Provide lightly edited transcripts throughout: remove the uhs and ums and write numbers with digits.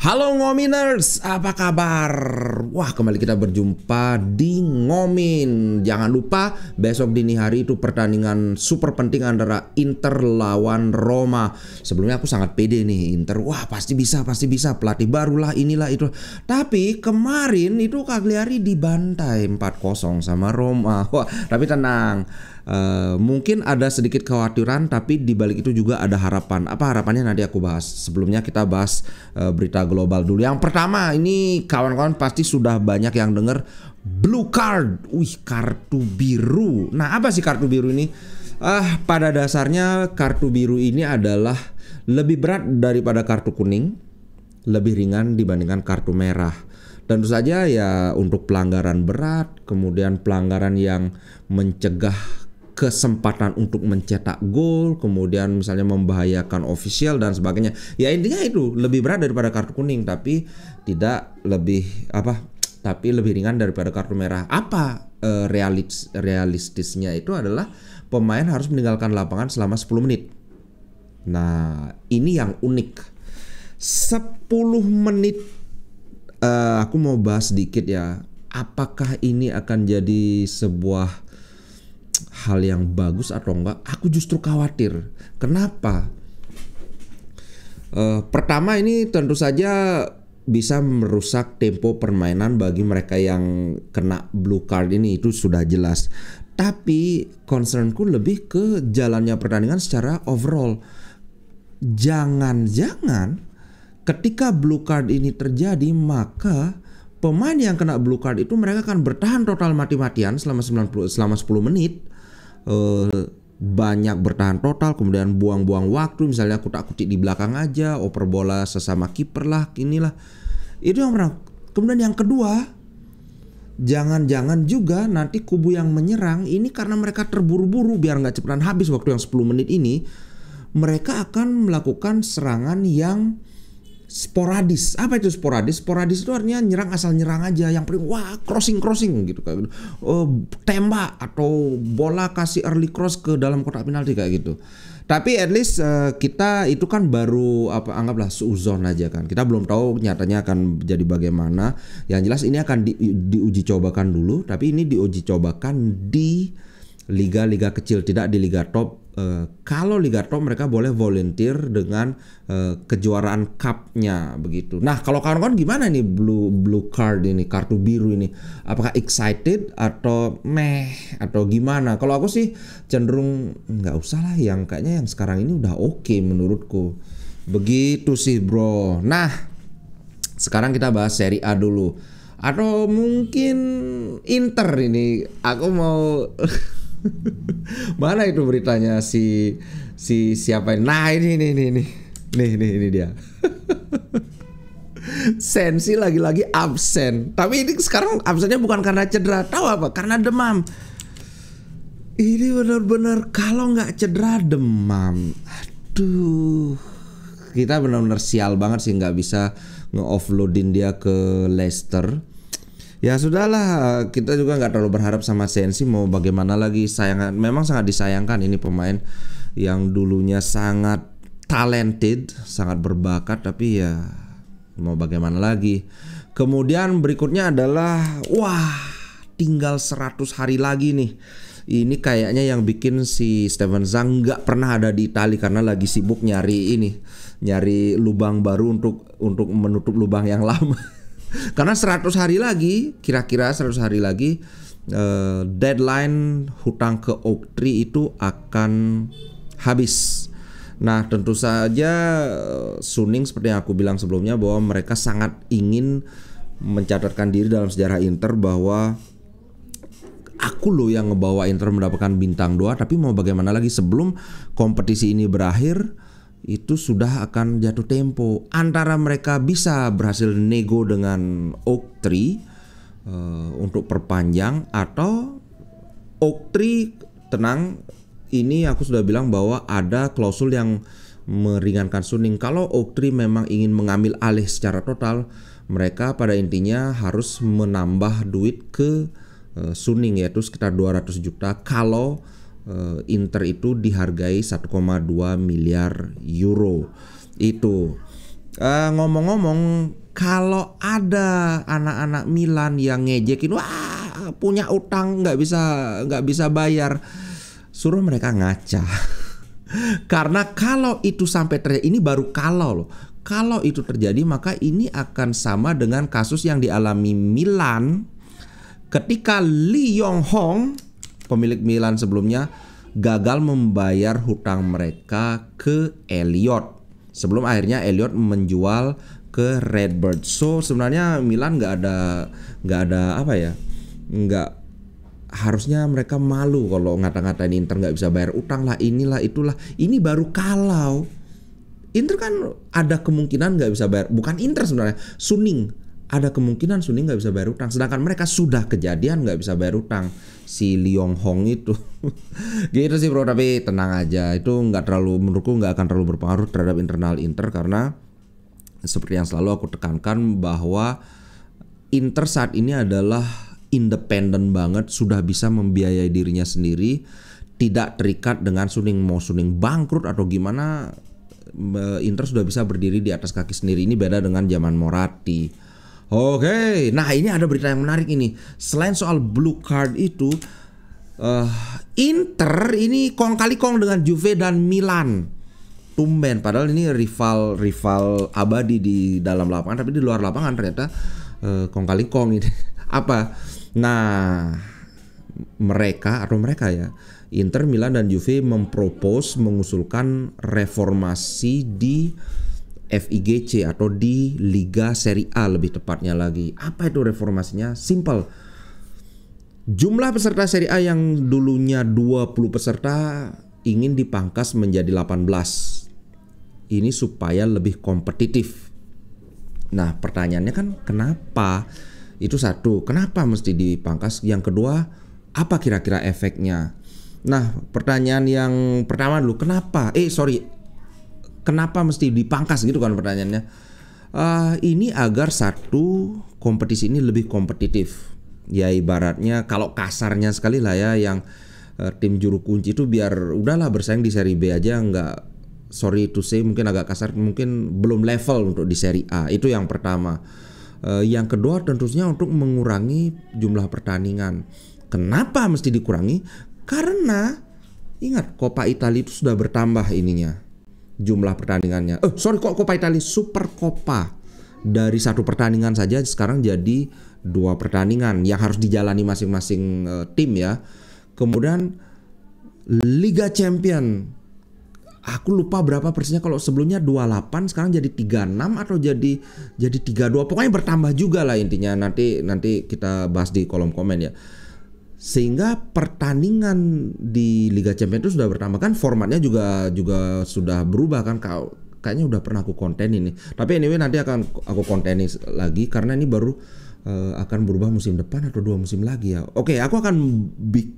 Halo Ngominers, apa kabar? Wah, kembali kita berjumpa di Ngomin. Jangan lupa besok dini hari itu pertandingan super penting antara Inter lawan Roma. Sebelumnya aku sangat pede nih, Inter. Wah, pasti bisa, pelatih barulah, inilah itu. Tapi kemarin itu Cagliari dibantai 4-0 sama Roma. Wah, tapi tenang. Mungkin ada sedikit kekhawatiran, tapi di balik itu juga ada harapan. Apa harapannya nanti aku bahas. Sebelumnya kita bahas berita global dulu. Yang pertama, ini kawan-kawan pasti sudah banyak yang dengar blue card. Wih, kartu biru. Nah, apa sih kartu biru ini? Pada dasarnya kartu biru ini adalah lebih berat daripada kartu kuning, lebih ringan dibandingkan kartu merah. Tentu saja ya untuk pelanggaran berat, kemudian pelanggaran yang mencegah kesempatan untuk mencetak gol, kemudian misalnya membahayakan ofisial dan sebagainya. Ya intinya itu lebih berat daripada kartu kuning, tapi tidak lebih tapi lebih ringan daripada kartu merah. Apa realistisnya itu adalah pemain harus meninggalkan lapangan selama 10 menit. Nah, ini yang unik. 10 menit. Aku mau bahas sedikit ya. Apakah ini akan jadi sebuah hal yang bagus atau enggak? Aku justru khawatir. Kenapa? Pertama, ini tentu saja bisa merusak tempo permainan bagi mereka yang kena blue card ini, itu sudah jelas. Tapi concernku lebih ke jalannya pertandingan secara overall. Jangan-jangan ketika blue card ini terjadi, maka pemain yang kena blue card itu mereka akan bertahan total mati-matian selama 10 menit. Banyak bertahan total, kemudian buang-buang waktu, misalnya kutak-kutik di belakang aja, oper bola sesama kiper lah, inilah. Itu yang pertama. Kemudian yang kedua, jangan-jangan juga nanti kubu yang menyerang ini karena mereka terburu-buru biar nggak cepetan habis waktu yang 10 menit ini, mereka akan melakukan serangan yang sporadis. Apa itu sporadis? Sporadis itu artinya nyerang asal nyerang aja. Yang paling crossing gitu kayak gitu. Tembak atau bola kasih early cross ke dalam kotak penalti kayak gitu. Tapi at least kita itu kan baru anggaplah seuzon aja kan. Kita belum tahu nyatanya akan jadi bagaimana. Yang jelas ini akan diuji cobakan dulu, tapi ini diuji cobakan di liga-liga kecil, tidak di liga top. Kalau liga top mereka boleh volunteer dengan kejuaraan cupnya begitu. Nah, kalau kawan-kawan gimana nih blue card ini, kartu biru ini? Apakah excited atau meh atau gimana? Kalau aku sih cenderung nggak usah lah, yang kayaknya yang sekarang ini udah oke menurutku. Begitu sih bro. Nah, sekarang kita bahas Serie A dulu. Atau mungkin Inter ini. Aku mau mana itu beritanya si siapa ini? Nah, ini dia. Sensi lagi-lagi absen. Tapi ini sekarang absennya bukan karena cedera, tahu apa? Karena demam. Ini benar-benar kalau nggak cedera demam. Aduh. Kita benar-benar sial banget sih nggak bisa nge-offloadin dia ke Leicester. Ya sudahlah, kita juga nggak terlalu berharap sama Sensi, mau bagaimana lagi. Memang sangat disayangkan, ini pemain yang dulunya sangat talented, sangat berbakat, tapi ya mau bagaimana lagi. Kemudian berikutnya adalah tinggal 100 hari lagi nih. Ini kayaknya yang bikin si Steven Zhang nggak pernah ada di Italia karena lagi sibuk nyari lubang baru untuk menutup lubang yang lama. Karena 100 hari lagi, kira-kira 100 hari lagi deadline hutang ke Oaktree itu akan habis. Nah, tentu saja Suning seperti yang aku bilang sebelumnya bahwa mereka sangat ingin mencatatkan diri dalam sejarah Inter bahwa aku loh yang ngebawa Inter mendapatkan bintang 2. Tapi mau bagaimana lagi, sebelum kompetisi ini berakhir itu sudah akan jatuh tempo. Antara mereka bisa berhasil nego dengan Oaktree untuk perpanjang, atau Oaktree tenang, ini aku sudah bilang bahwa ada klausul yang meringankan Suning. Kalau Oaktree memang ingin mengambil alih secara total, mereka pada intinya harus menambah duit ke Suning, yaitu sekitar 200 juta kalau Inter itu dihargai 1,2 miliar euro. Itu Ngomong-ngomong, kalau ada anak-anak Milan yang ngejekin, wah punya utang nggak bisa bayar, suruh mereka ngaca. Karena kalau itu sampai terjadi, ini baru kalau loh. Kalau itu terjadi, maka ini akan sama dengan kasus yang dialami Milan ketika Lee Yong Hong, pemilik Milan sebelumnya, gagal membayar hutang mereka ke Elliot. Sebelum akhirnya Elliot menjual ke Redbird. So sebenarnya Milan nggak ada apa ya, nggak, harusnya mereka malu kalau ngata-ngatain Inter nggak bisa bayar utang lah, inilah itulah. Ini baru kalau Inter kan ada kemungkinan nggak bisa bayar, bukan Inter sebenarnya, Suning ada kemungkinan Suning nggak bisa bayar utang, sedangkan mereka sudah kejadian nggak bisa bayar utang si Lee Yong Hong itu. Gitu sih bro, tapi tenang aja, itu nggak terlalu, menurutku nggak akan terlalu berpengaruh terhadap internal Inter, karena seperti yang selalu aku tekankan bahwa Inter saat ini adalah independen banget, sudah bisa membiayai dirinya sendiri, tidak terikat dengan Suning. Mau Suning bangkrut atau gimana, Inter sudah bisa berdiri di atas kaki sendiri. Ini beda dengan zaman Moratti. Oke, nah ini ada berita yang menarik ini. Selain soal blue card itu, Inter ini kong kali kong dengan Juve dan Milan. Tumben, padahal ini rival abadi di dalam lapangan, tapi di luar lapangan ternyata kong kali kong ini. Apa? Nah, mereka ya, Inter, Milan dan Juve mengusulkan reformasi di FIGC atau di Liga Serie A lebih tepatnya lagi. Apa itu reformasinya? Simple. Jumlah peserta Serie A yang dulunya 20 peserta ingin dipangkas menjadi 18. Ini supaya lebih kompetitif. Nah, pertanyaannya kan kenapa? Itu satu, kenapa mesti dipangkas? Yang kedua, apa kira-kira efeknya? Nah, pertanyaan yang pertama dulu, kenapa mesti dipangkas gitu kan pertanyaannya? Ini agar satu, kompetisi ini lebih kompetitif. Ya ibaratnya kalau kasarnya sekali lah ya, yang tim juru kunci itu biar udahlah bersaing di Serie B aja, nggak, sorry to say mungkin agak kasar, mungkin belum level untuk di Serie A. Itu yang pertama. Yang kedua tentunya untuk mengurangi jumlah pertandingan. Kenapa mesti dikurangi? Karena ingat, Coppa Italia itu sudah bertambah ininya, jumlah pertandingannya. Coppa Italia, Super Coppa, dari satu pertandingan saja sekarang jadi 2 pertandingan yang harus dijalani masing-masing tim ya. Kemudian Liga Champion, aku lupa berapa persisnya, kalau sebelumnya 28 sekarang jadi 36 atau jadi 32, pokoknya bertambah juga lah intinya. Nanti kita bahas di kolom komen ya. Sehingga pertandingan di Liga Champions itu sudah bertambah, kan formatnya juga sudah berubah kan. Kayaknya udah pernah aku konten ini, tapi anyway nanti akan aku konteni lagi karena ini baru akan berubah musim depan atau 2 musim lagi ya. Oke, aku akan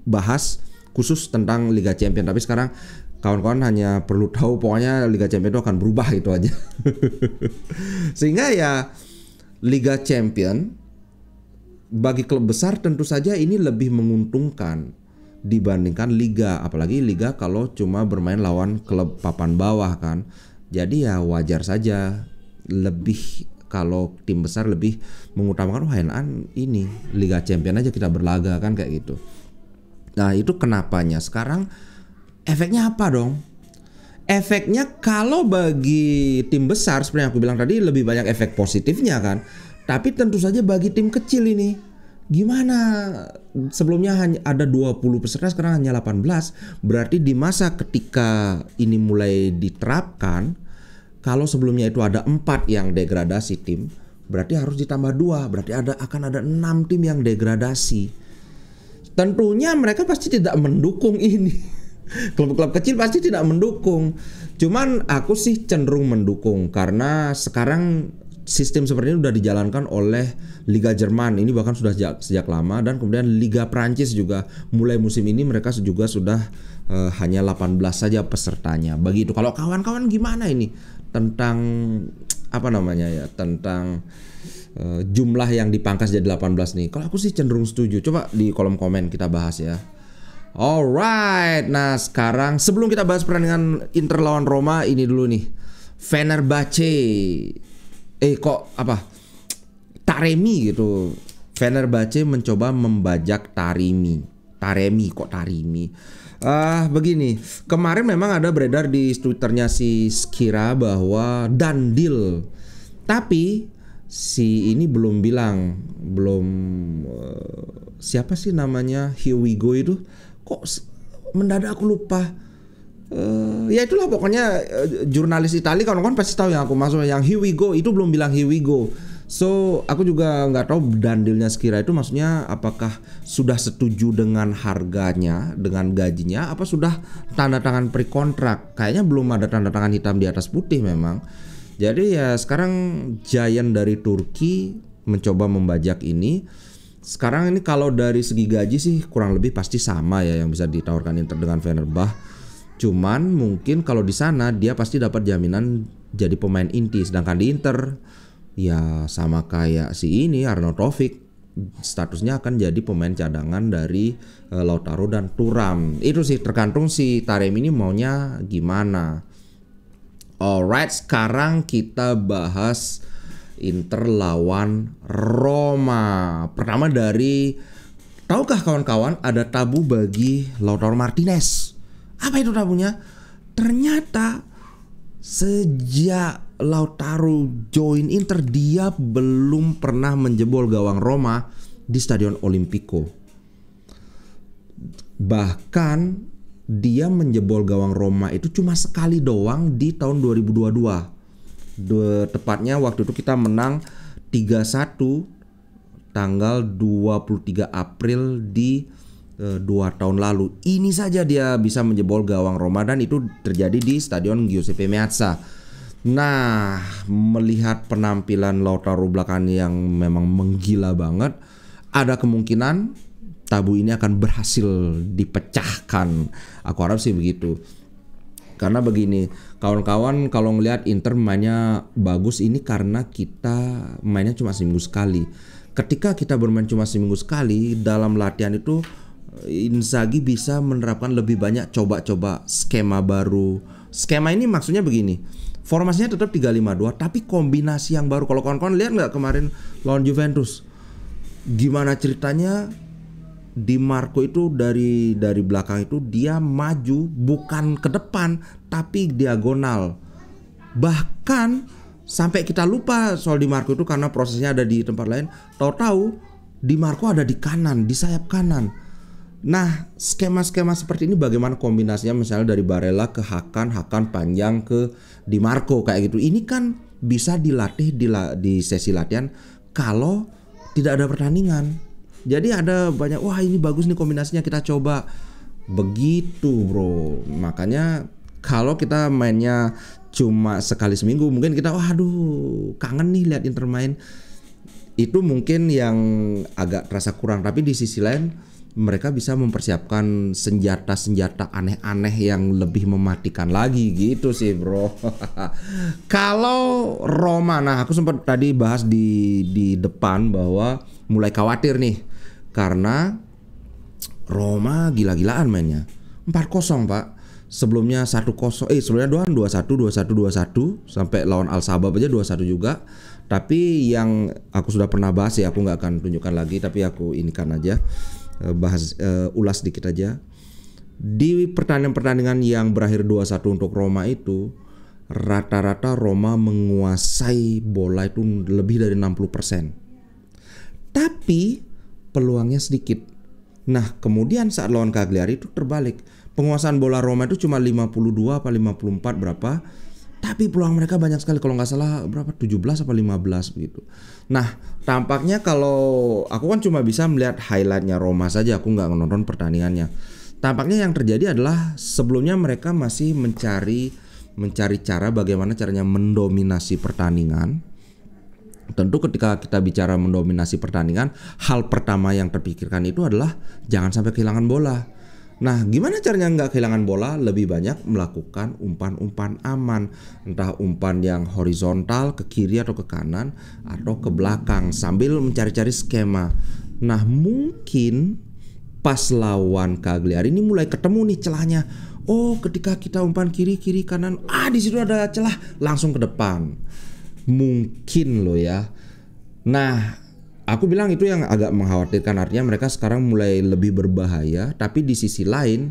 bahas khusus tentang Liga Champions, tapi sekarang kawan-kawan hanya perlu tahu pokoknya Liga Champions itu akan berubah, itu aja. Sehingga ya Liga Champions bagi klub besar tentu saja ini lebih menguntungkan dibandingkan liga, apalagi liga kalau cuma bermain lawan klub papan bawah kan. Jadi ya wajar saja lebih, kalau tim besar lebih mengutamakan ini Liga Champions aja kita berlaga kan, kayak gitu. Nah, itu kenapanya. Sekarang efeknya apa dong? Efeknya kalau bagi tim besar seperti yang aku bilang tadi lebih banyak efek positifnya kan. Tapi tentu saja bagi tim kecil ini gimana? Sebelumnya hanya ada 20 peserta, sekarang hanya 18. Berarti di masa ketika ini mulai diterapkan, kalau sebelumnya itu ada 4 yang degradasi tim, berarti harus ditambah 2. Berarti akan ada 6 tim yang degradasi. Tentunya mereka pasti tidak mendukung ini. Klub-klub kecil pasti tidak mendukung. Cuman aku sih cenderung mendukung, karena sekarang sistem seperti ini sudah dijalankan oleh Liga Jerman. Ini bahkan sudah sejak lama, dan kemudian Liga Prancis juga mulai musim ini mereka juga sudah hanya 18 saja pesertanya. Begitu. Kalau kawan-kawan gimana ini tentang tentang jumlah yang dipangkas jadi 18 nih? Kalau aku sih cenderung setuju. Coba di kolom komen kita bahas ya. Alright, nah sekarang sebelum kita bahas pertandingan Inter lawan Roma, ini dulu nih, Fenerbahce kok apa? Taremi gitu. Fenerbahce mencoba membajak Taremi. Begini, kemarin memang ada beredar di Twitternya si Skira bahwa done deal. Tapi si ini belum siapa sih namanya Here We Go itu? Kok mendadak aku lupa. Ya itulah pokoknya jurnalis Italia kawan-kawan pasti tahu yang aku maksud. Yang Here We Go itu belum bilang Here We Go. So aku juga nggak tahu dandilnya Skira itu maksudnya apakah sudah setuju dengan harganya, dengan gajinya, apa sudah tanda tangan pre-kontrak. Kayaknya belum ada tanda tangan hitam di atas putih memang. Jadi ya sekarang Giant dari Turki mencoba membajak ini. Sekarang ini kalau dari segi gaji sih kurang lebih pasti sama ya yang bisa ditawarkan Inter dengan Fenerbahce. Cuman mungkin kalau di sana dia pasti dapat jaminan jadi pemain inti, sedangkan di Inter ya sama kayak si ini Arnautovic statusnya akan jadi pemain cadangan dari Lautaro dan Thuram. Itu sih tergantung si Taremi ini maunya gimana. Alright, sekarang kita bahas Inter lawan Roma. Pertama dari, tahukah kawan-kawan ada tabu bagi Lautaro Martinez? Apa itu tabunya? Ternyata sejak Lautaro join Inter dia belum pernah menjebol gawang Roma di Stadion Olimpico. Bahkan dia menjebol gawang Roma itu cuma sekali doang di tahun 2022. Tepatnya waktu itu kita menang 3-1 tanggal 23 April di 2 tahun lalu. Ini saja dia bisa menjebol gawang Roma dan itu terjadi di Stadion Giuseppe Meazza. Nah, melihat penampilan Lautaro belakangan yang memang menggila banget, ada kemungkinan tabu ini akan berhasil dipecahkan. Aku harap sih begitu. Karena begini, kawan-kawan kalau ngelihat Inter mainnya bagus ini karena kita mainnya cuma seminggu sekali. Ketika kita bermain cuma seminggu sekali, dalam latihan itu Inzaghi bisa menerapkan lebih banyak coba-coba skema baru. Skema ini maksudnya begini, formasinya tetap 3-5-2 tapi kombinasi yang baru. Kalau kawan-kawan lihat nggak kemarin lawan Juventus, gimana ceritanya Di Marco itu dari belakang itu dia maju bukan ke depan tapi diagonal. Bahkan sampai kita lupa soal Di Marco itu karena prosesnya ada di tempat lain. Tahu-tahu Di Marco ada di kanan, di sayap kanan. Nah, skema-skema seperti ini bagaimana kombinasinya, misalnya dari Barella ke Hakan panjang ke Di Marco kayak gitu. Ini kan bisa dilatih di sesi latihan kalau tidak ada pertandingan. Jadi ada banyak, wah ini bagus nih kombinasinya, kita coba. Begitu bro. Makanya kalau kita mainnya cuma sekali seminggu, mungkin kita waduh kangen nih lihat Inter main. Itu mungkin yang agak terasa kurang. Tapi di sisi lain mereka bisa mempersiapkan senjata-senjata aneh-aneh yang lebih mematikan lagi gitu sih bro. Kalau Roma, nah aku sempat tadi bahas di depan bahwa mulai khawatir nih karena Roma gila-gilaan mainnya. 4-0 Pak. Sebelumnya 1-0, sebelumnya 2-1 sampai lawan Al Sabab aja 2-1 juga. Tapi yang aku sudah pernah bahas ya, aku nggak akan tunjukkan lagi, tapi aku inikan aja, ulas dikit aja. Di pertandingan-pertandingan yang berakhir 2-1 untuk Roma itu, rata-rata Roma menguasai bola itu lebih dari 60%. Tapi peluangnya sedikit. Nah, kemudian saat lawan Cagliari itu terbalik. Penguasaan bola Roma itu cuma 52 apa 54 berapa. Tapi peluang mereka banyak sekali, kalau nggak salah berapa 17 apa 15 begitu. Nah, tampaknya kalau aku kan cuma bisa melihat highlightnya Roma saja, aku nggak nonton pertandingannya. Tampaknya yang terjadi adalah sebelumnya mereka masih mencari cara bagaimana caranya mendominasi pertandingan. Tentu ketika kita bicara mendominasi pertandingan, hal pertama yang terpikirkan itu adalah jangan sampai kehilangan bola. Nah, gimana caranya nggak kehilangan bola? Lebih banyak melakukan umpan-umpan aman, entah umpan yang horizontal ke kiri atau ke kanan atau ke belakang sambil mencari-cari skema. Nah, mungkin pas lawan Cagliari ini mulai ketemu nih celahnya. Oh, ketika kita umpan kiri kanan, di situ ada celah, langsung ke depan. Mungkin loh ya. Nah, aku bilang itu yang agak mengkhawatirkan, artinya mereka sekarang mulai lebih berbahaya. Tapi di sisi lain,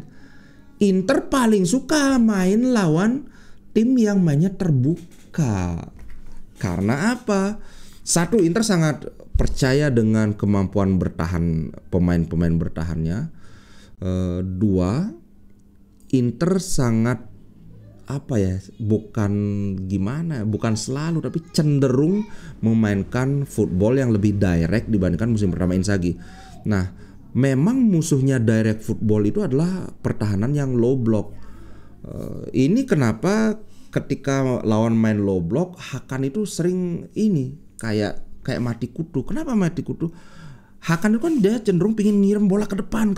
Inter paling suka main lawan tim yang mainnya terbuka. Karena apa? Satu, Inter sangat percaya dengan kemampuan bertahan pemain-pemain bertahannya. Dua, Inter sangat bukan selalu tapi cenderung memainkan football yang lebih direct dibandingkan musim pertama Inzaghi. Nah, memang musuhnya direct football itu adalah pertahanan yang low block. Ini kenapa ketika lawan main low block, Hakan itu sering kayak mati kutu. Kenapa mati kutu? Hakan itu kan dia cenderung pingin ngirim bola ke depan.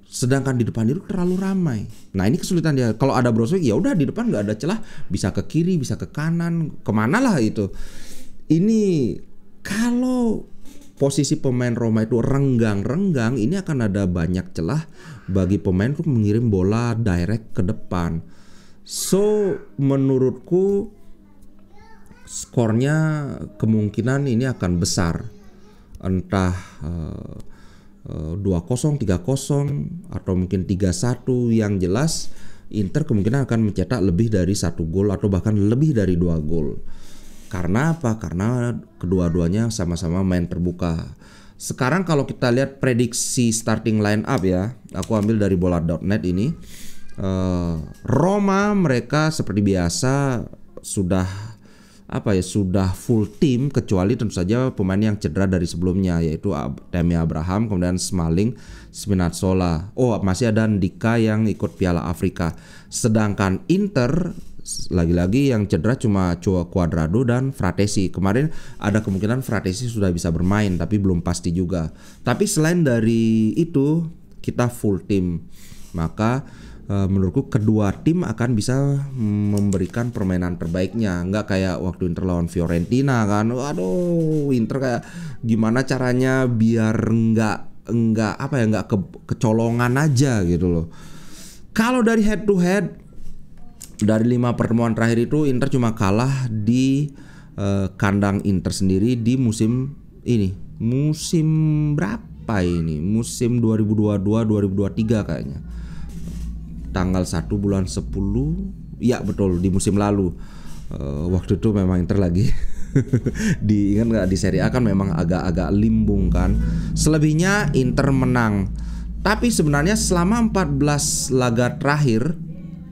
Sedangkan di depan itu terlalu ramai. Nah, ini kesulitan dia. Kalau ada Brozovic ya udah di depan nggak ada celah, bisa ke kiri, bisa ke kanan, kemana lah itu. Ini kalau posisi pemain Roma itu renggang, ini akan ada banyak celah bagi pemain untuk mengirim bola direct ke depan. So, menurutku skornya kemungkinan ini akan besar. Entah 2-0, 3-0 atau mungkin 3-1. Yang jelas Inter kemungkinan akan mencetak lebih dari 1 gol atau bahkan lebih dari 2 gol. Karena apa? Karena kedua-duanya sama-sama main terbuka. Sekarang kalau kita lihat prediksi starting line up ya, aku ambil dari bola.net ini. Roma mereka seperti biasa sudah full tim, kecuali tentu saja pemain yang cedera dari sebelumnya, yaitu Tammy Abraham, kemudian Smalling, Spinazzola. Masih ada Ndika yang ikut Piala Afrika. Sedangkan Inter lagi-lagi yang cedera cuma Cuadrado dan Fratesi. Kemarin ada kemungkinan Fratesi sudah bisa bermain tapi belum pasti juga. Tapi selain dari itu kita full tim. Maka menurutku kedua tim akan bisa memberikan permainan terbaiknya. Nggak kayak waktu Inter lawan Fiorentina kan. Waduh, Inter kayak gimana caranya biar nggak kecolongan aja gitu loh. Kalau dari head to head, dari 5 pertemuan terakhir itu Inter cuma kalah di kandang Inter sendiri di musim ini. Musim berapa ini? Musim 2022-2023 kayaknya. Tanggal 1 bulan 10. Ya betul, di musim lalu. Waktu itu memang Inter lagi ingat nggak, di Serie A kan memang agak-agak limbung kan. Selebihnya Inter menang. Tapi sebenarnya selama 14 laga terakhir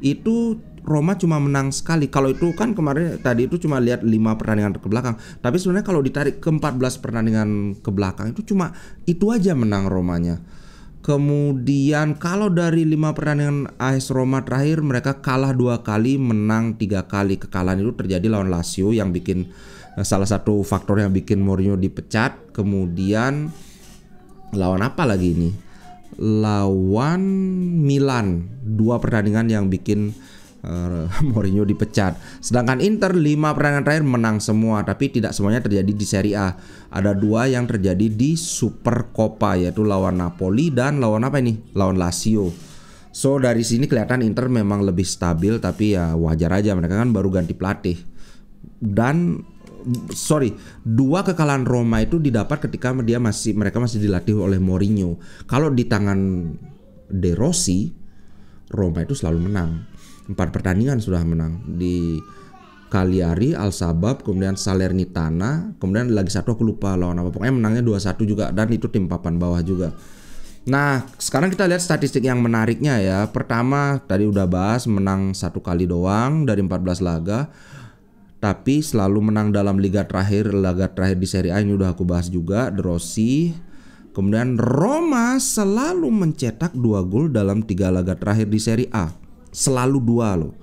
itu Roma cuma menang sekali. Kalau itu kan kemarin tadi itu cuma lihat 5 pertandingan ke belakang. Tapi sebenarnya kalau ditarik ke 14 pertandingan ke belakang itu cuma itu aja menang Romanya. Kemudian kalau dari 5 pertandingan AS Roma terakhir, mereka kalah 2 kali, menang 3 kali. Kekalahan itu terjadi lawan Lazio yang bikin salah satu faktor yang bikin Mourinho dipecat. Kemudian lawan apa lagi ini? Lawan Milan, 2 pertandingan yang bikin Mourinho dipecat. Sedangkan Inter 5 pertandingan terakhir menang semua, tapi tidak semuanya terjadi di Serie A. Ada 2 yang terjadi di Supercoppa, yaitu lawan Napoli dan lawan lawan Lazio. So dari sini kelihatan Inter memang lebih stabil, tapi ya wajar aja, mereka kan baru ganti pelatih. Dan 2 kekalahan Roma itu didapat ketika mereka masih dilatih oleh Mourinho. Kalau di tangan De Rossi, Roma itu selalu menang. 4 pertandingan sudah menang di Cagliari, Al Sabab, kemudian Salernitana, kemudian lagi satu aku lupa lawan apa. Pokoknya menangnya 2-1 juga, dan itu tim papan bawah juga. Nah, sekarang kita lihat statistik yang menariknya ya. Pertama, tadi udah bahas menang 1 kali doang dari 14 laga. Tapi selalu menang dalam laga terakhir di Serie A, ini udah aku bahas juga, De Rossi. Kemudian Roma selalu mencetak 2 gol dalam 3 laga terakhir di Serie A. Selalu 2 loh.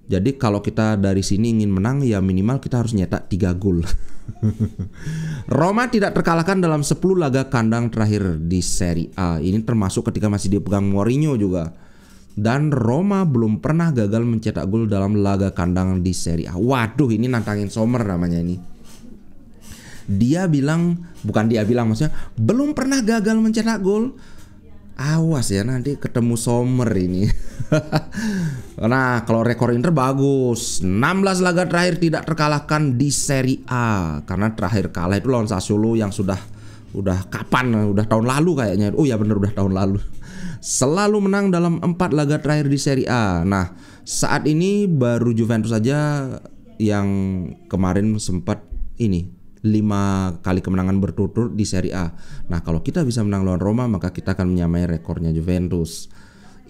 Jadi kalau kita dari sini ingin menang, ya minimal kita harus nyetak 3 gol. Roma tidak terkalahkan dalam 10 laga kandang terakhir di Serie A. Ini termasuk ketika masih dipegang Mourinho juga. Dan Roma belum pernah gagal mencetak gol dalam laga kandang di Serie A. Waduh, ini nantangin Sommer namanya ini. Maksudnya belum pernah gagal mencetak gol. Awas ya nanti ketemu Sommer ini. Nah, kalau rekor Inter bagus. 16 laga terakhir tidak terkalahkan di Serie A. Karena terakhir kalah itu lawan Sassuolo yang udah kapan? Udah tahun lalu kayaknya. Oh ya bener, udah tahun lalu. Selalu menang dalam 4 laga terakhir di Serie A. Nah, saat ini baru Juventus saja yang kemarin sempat 5 kali kemenangan berturut-turut di Serie A. Nah, kalau kita bisa menang lawan Roma, maka kita akan menyamai rekornya Juventus.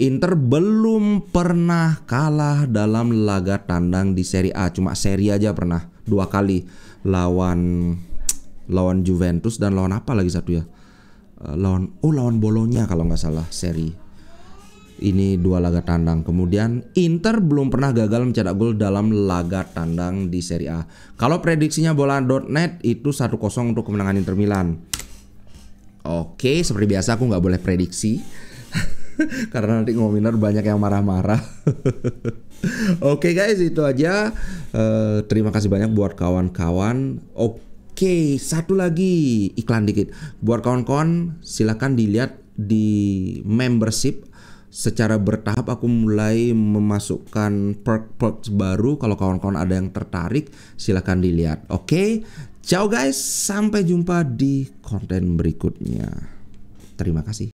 Inter belum pernah kalah dalam laga tandang di Serie A. Cuma seri aja pernah 2 kali lawan Juventus dan lawan apa lagi satu ya? Lawan Bologna kalau nggak salah seri. Ini 2 laga tandang. Kemudian Inter belum pernah gagal mencetak gol dalam laga tandang di Serie A. Kalau prediksinya bola.net itu 1-0 untuk kemenangan Inter Milan. Oke, seperti biasa aku nggak boleh prediksi. Karena nanti ngomongin banyak yang marah-marah. Oke guys, itu aja. Terima kasih banyak buat kawan-kawan. Oke, satu lagi iklan dikit. Buat kawan-kawan silakan dilihat di membership. Secara bertahap aku mulai memasukkan perk-perk baru. Kalau kawan-kawan ada yang tertarik, silakan dilihat. Oke, ciao guys, sampai jumpa di konten berikutnya. Terima kasih.